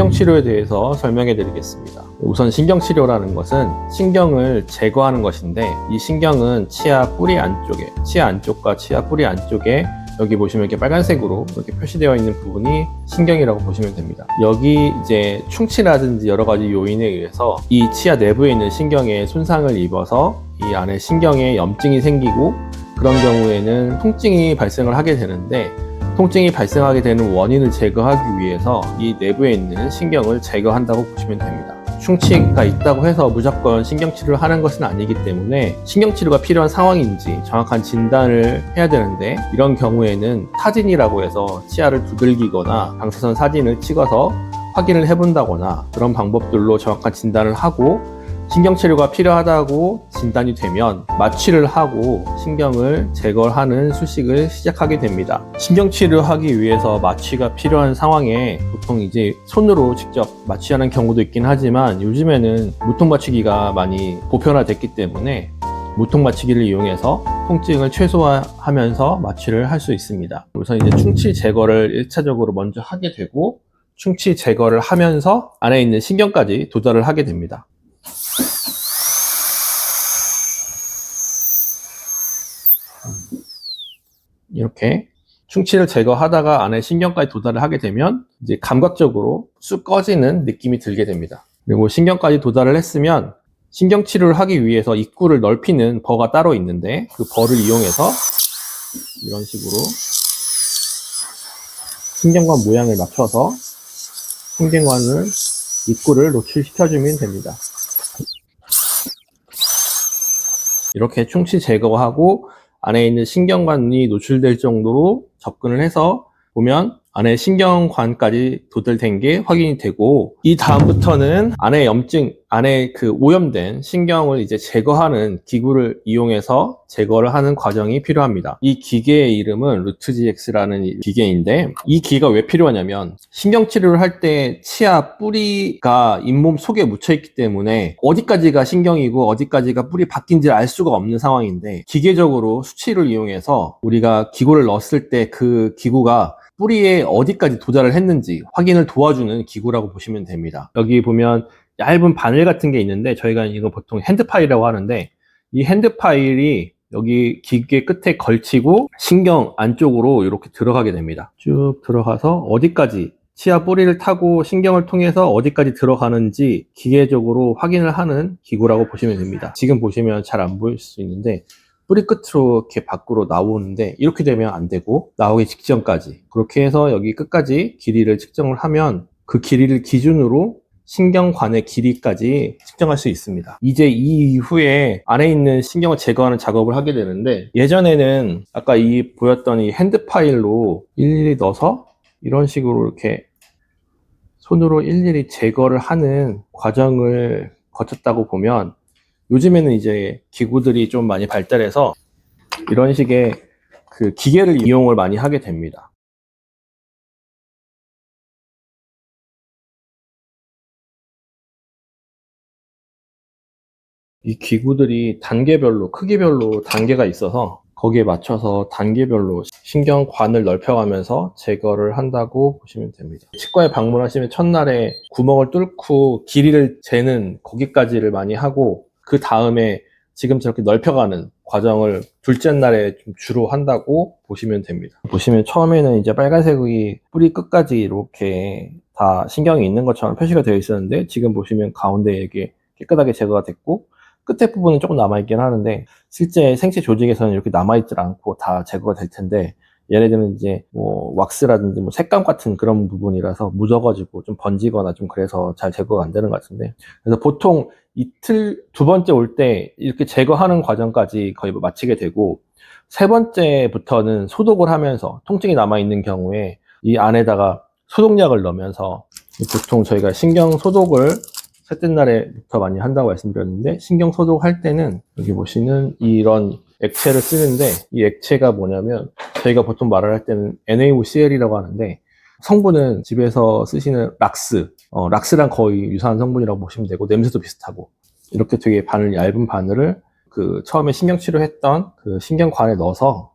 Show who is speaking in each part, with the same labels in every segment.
Speaker 1: 신경치료에 대해서 설명해 드리겠습니다. 우선 신경치료라는 것은 신경을 제거하는 것인데, 이 신경은 치아 뿌리 안쪽에, 치아 안쪽과 치아 뿌리 안쪽에 여기 보시면 이렇게 빨간색으로 이렇게 표시되어 있는 부분이 신경이라고 보시면 됩니다. 여기 이제 충치라든지 여러 가지 요인에 의해서 이 치아 내부에 있는 신경에 손상을 입어서 이 안에 신경에 염증이 생기고, 그런 경우에는 통증이 발생을 하게 되는데, 통증이 발생하게 되는 원인을 제거하기 위해서 이 내부에 있는 신경을 제거한다고 보시면 됩니다. 충치가 있다고 해서 무조건 신경치료를 하는 것은 아니기 때문에 신경치료가 필요한 상황인지 정확한 진단을 해야 되는데, 이런 경우에는 타진이라고 해서 치아를 두들기거나 방사선 사진을 찍어서 확인을 해본다거나 그런 방법들로 정확한 진단을 하고, 신경치료가 필요하다고 진단이 되면 마취를 하고 신경을 제거하는 수식을 시작하게 됩니다. 신경치료하기 위해서 마취가 필요한 상황에 보통 이제 손으로 직접 마취하는 경우도 있긴 하지만, 요즘에는 무통마취기가 많이 보편화됐기 때문에 무통마취기를 이용해서 통증을 최소화하면서 마취를 할 수 있습니다. 우선 이제 충치 제거를 1차적으로 먼저 하게 되고, 충치 제거를 하면서 안에 있는 신경까지 도달을 하게 됩니다. 이렇게 충치를 제거하다가 안에 신경까지 도달을 하게 되면 이제 감각적으로 쑥 꺼지는 느낌이 들게 됩니다. 그리고 신경까지 도달을 했으면 신경치료를 하기 위해서 입구를 넓히는 버가 따로 있는데, 그 버를 이용해서 이런 식으로 신경관 모양을 맞춰서 신경관을 입구를 노출시켜주면 됩니다. 이렇게 충치 제거하고 안에 있는 신경관이 노출될 정도로 접근을 해서 보면 안에 신경관까지 도달된 게 확인이 되고, 이 다음부터는 안에 염증, 안에 그 오염된 신경을 이제 제거하는 기구를 이용해서 제거를 하는 과정이 필요합니다. 이 기계의 이름은 루트GX라는 기계인데, 이 기계가 왜 필요하냐면, 신경치료를 할 때 치아 뿌리가 잇몸 속에 묻혀있기 때문에 어디까지가 신경이고 어디까지가 뿌리 밖인지를 알 수가 없는 상황인데, 기계적으로 수치를 이용해서 우리가 기구를 넣었을 때 그 기구가 뿌리에 어디까지 도달을 했는지 확인을 도와주는 기구라고 보시면 됩니다. 여기 보면 얇은 바늘 같은 게 있는데, 저희가 이거 보통 핸드파일이라고 하는데, 이 핸드파일이 여기 기계 끝에 걸치고 신경 안쪽으로 이렇게 들어가게 됩니다. 쭉 들어가서 어디까지, 치아 뿌리를 타고 신경을 통해서 어디까지 들어가는지 기계적으로 확인을 하는 기구라고 보시면 됩니다. 지금 보시면 잘 안 보일 수 있는데, 뿌리 끝으로 이렇게 밖으로 나오는데, 이렇게 되면 안 되고 나오기 직전까지 그렇게 해서 여기 끝까지 길이를 측정을 하면 그 길이를 기준으로 신경관의 길이까지 측정할 수 있습니다. 이제 이 이후에 안에 있는 신경을 제거하는 작업을 하게 되는데, 예전에는 아까 보였던 이 핸드 파일로 일일이 넣어서 이런 식으로 이렇게 손으로 일일이 제거를 하는 과정을 거쳤다고 보면, 요즘에는 이제 기구들이 좀 많이 발달해서 이런 식의 그 기계를 이용을 많이 하게 됩니다. 이 기구들이 단계별로, 크기별로 단계가 있어서 거기에 맞춰서 단계별로 신경관을 넓혀가면서 제거를 한다고 보시면 됩니다. 치과에 방문하시면 첫날에 구멍을 뚫고 길이를 재는 거기까지를 많이 하고, 그 다음에 지금 저렇게 넓혀가는 과정을 둘째 날에 좀 주로 한다고 보시면 됩니다. 보시면 처음에는 이제 빨간색이 뿌리 끝까지 이렇게 다 신경이 있는 것처럼 표시가 되어 있었는데, 지금 보시면 가운데 이게 깨끗하게 제거가 됐고, 끝에 부분은 조금 남아있긴 하는데, 실제 생체 조직에서는 이렇게 남아있질 않고 다 제거가 될 텐데, 얘네들은 이제 뭐 왁스라든지 뭐 색감 같은 그런 부분이라서 묻어가지고 좀 번지거나 좀 그래서 잘 제거가 안 되는 것 같은데, 그래서 보통 이틀, 두 번째 올 때 이렇게 제거하는 과정까지 거의 마치게 되고, 세 번째부터는 소독을 하면서 통증이 남아있는 경우에 이 안에다가 소독약을 넣으면서, 보통 저희가 신경 소독을 셋째 날에부터 많이 한다고 말씀드렸는데, 신경 소독할 때는 여기 보시는 이런 액체를 쓰는데, 이 액체가 뭐냐면 저희가 보통 말을 할 때는 NaOCl이라고 하는데, 성분은 집에서 쓰시는 락스랑 거의 유사한 성분이라고 보시면 되고, 냄새도 비슷하고, 이렇게 되게 얇은 바늘을 그 처음에 신경치료했던 그 신경관에 넣어서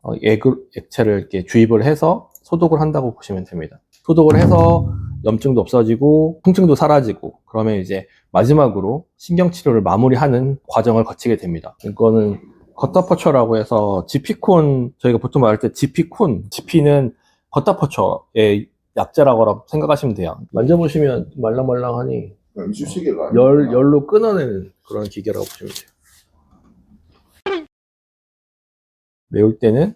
Speaker 1: 액체를 이렇게 주입을 해서 소독을 한다고 보시면 됩니다. 소독을 해서 염증도 없어지고 통증도 사라지고, 그러면 이제 마지막으로 신경치료를 마무리하는 과정을 거치게 됩니다. 이거는 겉다퍼처라고 해서 지피콘, 저희가 보통 말할 때 지피콘, 지피는 겉다퍼처의 약자라고 생각하시면 돼요. 만져보시면 말랑말랑하니
Speaker 2: 이쑤시개가
Speaker 1: 열로 끊어내는 그런 기계라고 보시면 돼요. 메울 때는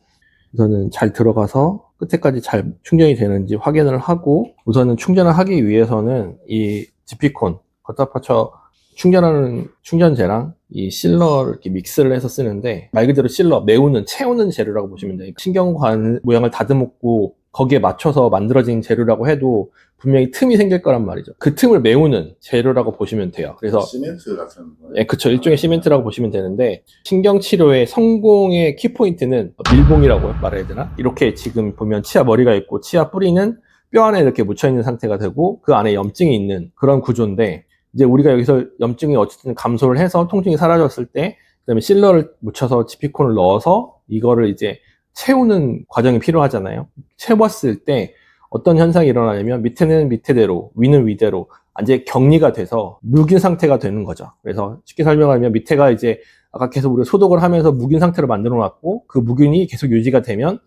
Speaker 1: 우선은 잘 들어가서 끝에까지 잘 충전이 되는지 확인을 하고, 우선은 충전을 하기 위해서는 이 지피콘, 겉다퍼처 충전하는 충전재랑 이 실러를 이렇게 믹스를 해서 쓰는데, 말 그대로 실러, 메우는, 채우는 재료라고 보시면 돼요. 신경관 모양을 다듬고 거기에 맞춰서 만들어진 재료라고 해도 분명히 틈이 생길 거란 말이죠. 그 틈을 메우는 재료라고 보시면 돼요. 그래서
Speaker 2: 시멘트 같은 거예요?
Speaker 1: 예, 그쵸. 일종의 시멘트라고 보시면 되는데, 신경치료의 성공의 키포인트는 밀봉이라고 말해야 되나? 이렇게 지금 보면 치아 머리가 있고, 치아 뿌리는 뼈 안에 이렇게 묻혀있는 상태가 되고, 그 안에 염증이 있는 그런 구조인데, 이제 우리가 여기서 염증이 어쨌든 감소를 해서 통증이 사라졌을 때, 그 다음에 실러를 묻혀서 지피콘을 넣어서 이거를 이제 채우는 과정이 필요하잖아요. 채웠을 때 어떤 현상이 일어나냐면, 밑에는 밑에대로, 위는 위대로 이제 격리가 돼서 묵인 상태가 되는 거죠. 그래서 쉽게 설명하면, 밑에가 이제 아까 계속 우리가 소독을 하면서 묵인 상태로 만들어 놨고, 그 묵인이 계속 유지가 되면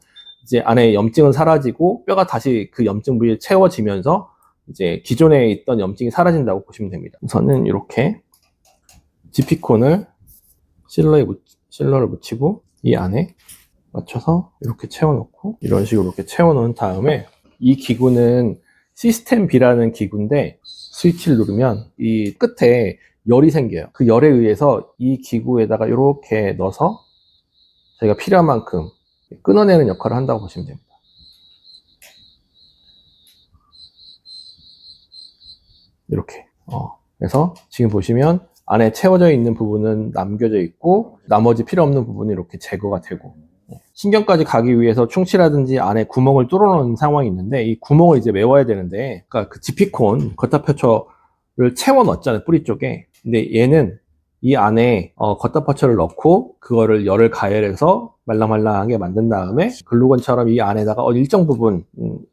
Speaker 1: 이제 안에 염증은 사라지고 뼈가 다시 그 염증 부위에 채워지면서 이제 기존에 있던 염증이 사라진다고 보시면 됩니다. 우선은 이렇게 지피콘을 실러를 묻히고 이 안에 맞춰서 이렇게 채워놓고, 이런 식으로 이렇게 채워놓은 다음에, 이 기구는 시스템 B라는 기구인데, 스위치를 누르면 이 끝에 열이 생겨요. 그 열에 의해서 이 기구에다가 이렇게 넣어서 저희가 필요한 만큼 끊어내는 역할을 한다고 보시면 됩니다. 이렇게. 그래서 지금 보시면 안에 채워져 있는 부분은 남겨져 있고, 나머지 필요 없는 부분이 이렇게 제거가 되고, 신경까지 가기 위해서 충치라든지 안에 구멍을 뚫어놓은 상황이 있는데, 이 구멍을 이제 메워야 되는데, 그러니까 그 지피콘, 겉다퍼처를 채워 넣었잖아요, 뿌리 쪽에. 근데 얘는 이 안에 겉다퍼처를 넣고 그거를 열을 가열해서 말랑말랑하게 만든 다음에, 글루건처럼 이 안에다가 일정 부분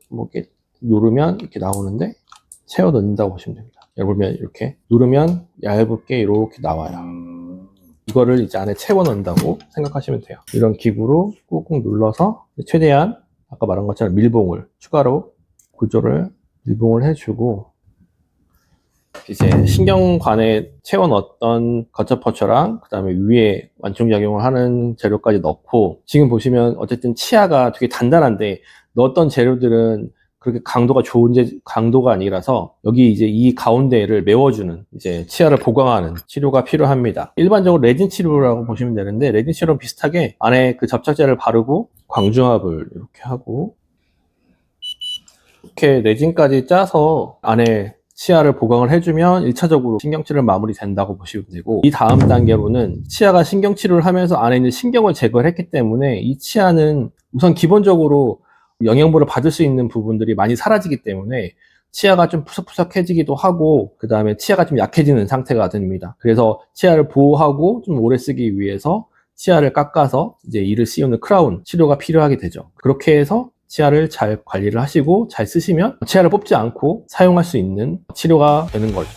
Speaker 1: 뭐 이렇게 누르면 이렇게 나오는데, 채워 넣는다고 보시면 됩니다. 보면 이렇게 누르면 얇게 이렇게 나와요. 이거를 이제 안에 채워 넣는다고 생각하시면 돼요. 이런 기구로 꾹꾹 눌러서 최대한 아까 말한 것처럼 밀봉을 추가로 구조를 밀봉을 해주고, 이제 신경관에 채워 넣었던 겉다퍼처랑 그 다음에 위에 완충작용을 하는 재료까지 넣고, 지금 보시면 어쨌든 치아가 되게 단단한데, 넣었던 재료들은 그렇게 강도가 좋은 강도가 아니라서, 여기 이제 이 가운데를 메워주는 이제 치아를 보강하는 치료가 필요합니다. 일반적으로 레진 치료라고 보시면 되는데, 레진 치료랑 비슷하게 안에 그 접착제를 바르고 광중압을 이렇게 하고, 이렇게 레진까지 짜서 안에 치아를 보강을 해주면 1차적으로 신경치료를 마무리된다고 보시면 되고, 이 다음 단계로는 치아가 신경치료를 하면서 안에 있는 신경을 제거를 했기 때문에, 이 치아는 우선 기본적으로 영양분을 받을 수 있는 부분들이 많이 사라지기 때문에 치아가 좀 푸석푸석해지기도 하고, 그 다음에 치아가 좀 약해지는 상태가 됩니다. 그래서 치아를 보호하고 좀 오래 쓰기 위해서 치아를 깎아서 이제 이를 씌우는 크라운 치료가 필요하게 되죠. 그렇게 해서 치아를 잘 관리를 하시고 잘 쓰시면 치아를 뽑지 않고 사용할 수 있는 치료가 되는 거죠.